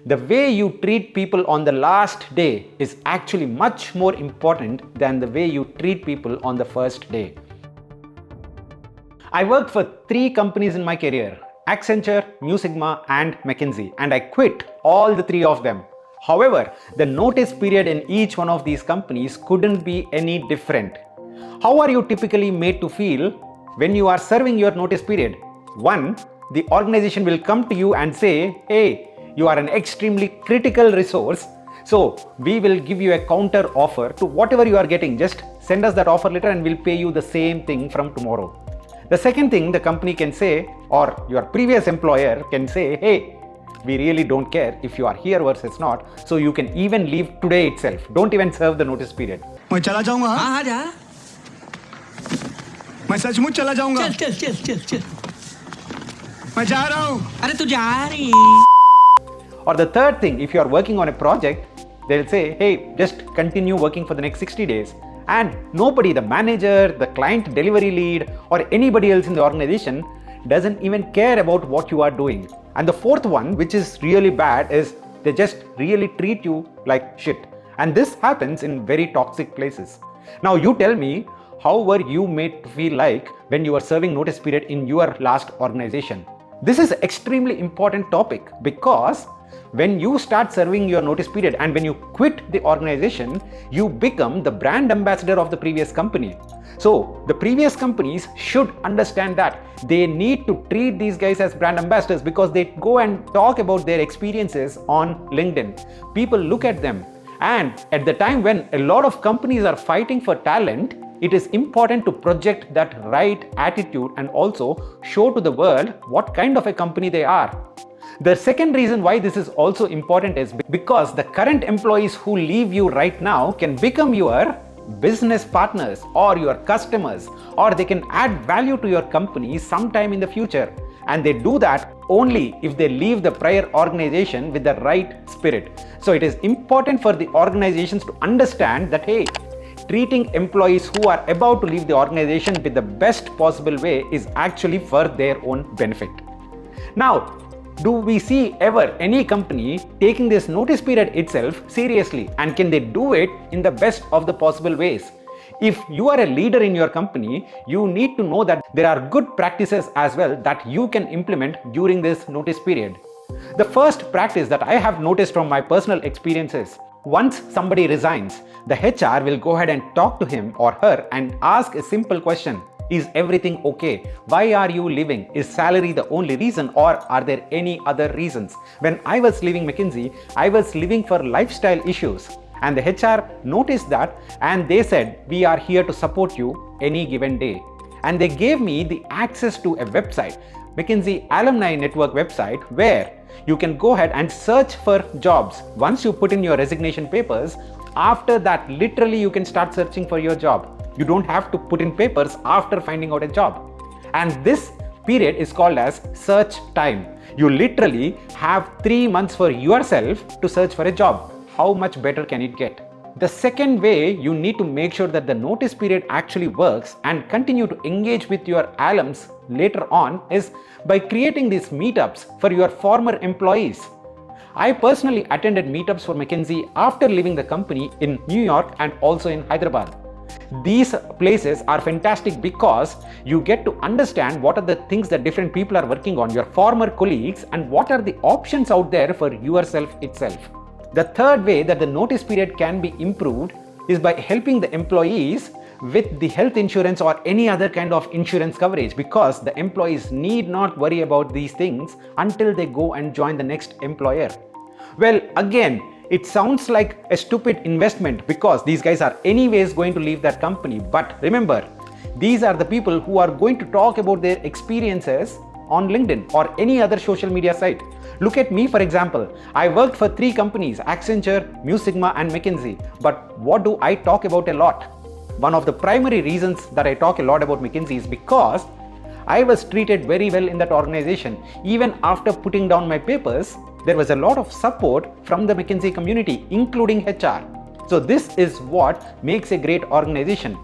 The way you treat people on the last day is actually much more important than the way you treat people on the first day. I worked for 3 companies in my career: Accenture, MuSigma and Mckinsey, and I quit all the 3 of them. However, the notice period in each one of these companies couldn't be any different. How are you typically made to feel when you are serving your notice period? 1. The organization will come to you and say, hey, you are an extremely critical resource, so we will give you a counter offer to whatever you are getting. Just send us that offer letter and we'll pay you the same thing from tomorrow. The second thing the company can say, or your previous employer can say, hey, we really don't care if you are here versus not, so you can even leave today itself. Don't even serve the notice period. मैं चला जाऊंगा। हाँ जा। मैं सचमुच चला जाऊंगा। चल चल चल चल चल। मैं जा रहा हूँ। अरे तू जा रही। Or the third thing, if you are working on a project, they'll say, hey, just continue working for the next 60 days. And nobody, the manager, the client delivery lead, or anybody else in the organization doesn't even care about what you are doing. And the fourth one, which is really bad, is they just really treat you like shit. And this happens in very toxic places. Now you tell me, how were you made to feel like when you were serving notice period in your last organization? This is an extremely important topic, because when you start serving your notice period and when you quit the organization, you become the brand ambassador of the previous company. So the previous companies should understand that they need to treat these guys as brand ambassadors, because they go and talk about their experiences on LinkedIn. People look at them, and at the time when a lot of companies are fighting for talent, it is important to project that right attitude and also show to the world what kind of a company they are. The second reason why this is also important is because the current employees who leave you right now can become your business partners or your customers, or they can add value to your company sometime in the future. And they do that only if they leave the prior organization with the right spirit. So it is important for the organizations to understand that, hey, treating employees who are about to leave the organization with the best possible way is actually for their own benefit. Now, do we see ever any company taking this notice period itself seriously, and can they do it in the best of the possible ways? If you are a leader in your company, you need to know that there are good practices as well that you can implement during this notice period. The first practice that I have noticed from my personal experiences: once somebody resigns, the HR will go ahead and talk to him or her and ask a simple question. Is everything okay? Why are you leaving? Is salary the only reason, or are there any other reasons? When I was leaving McKinsey, I was leaving for lifestyle issues, and the HR noticed that, and they said, we are here to support you any given day. And they gave me the access to a website, McKinsey Alumni Network website, where you can go ahead and search for jobs. Once you put in your resignation papers, after that, literally you can start searching for your job. You don't have to put in papers after finding out a job. And this period is called as search time. You literally have 3 months for yourself to search for a job. How much better can it get? The second way you need to make sure that the notice period actually works and continue to engage with your alums later on is by creating these meetups for your former employees. I personally attended meetups for McKinsey after leaving the company in New York and also in Hyderabad. These places are fantastic because you get to understand what are the things that different people are working on, your former colleagues, and what are the options out there for yourself itself. The third way that the notice period can be improved is by helping the employees with the health insurance or any other kind of insurance coverage, because the employees need not worry about these things until they go and join the next employer. Well, again, it sounds like a stupid investment because these guys are anyways going to leave that company. But remember, these are the people who are going to talk about their experiences on LinkedIn or any other social media site. Look at me, for example. I worked for 3 companies, Accenture, MuSigma and Mckinsey. But what do I talk about a lot? One of the primary reasons that I talk a lot about McKinsey is because I was treated very well in that organization. Even after putting down my papers, there was a lot of support from the McKinsey community, including HR. So this is what makes a great organization.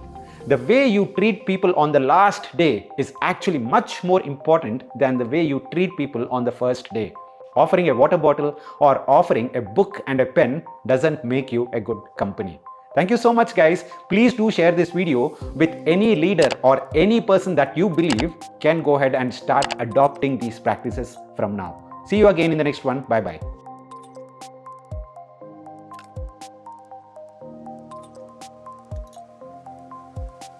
The way you treat people on the last day is actually much more important than the way you treat people on the first day. Offering a water bottle or offering a book and a pen doesn't make you a good company. Thank you so much, guys. Please do share this video with any leader or any person that you believe can go ahead and start adopting these practices from now. See you again in the next one. Bye bye.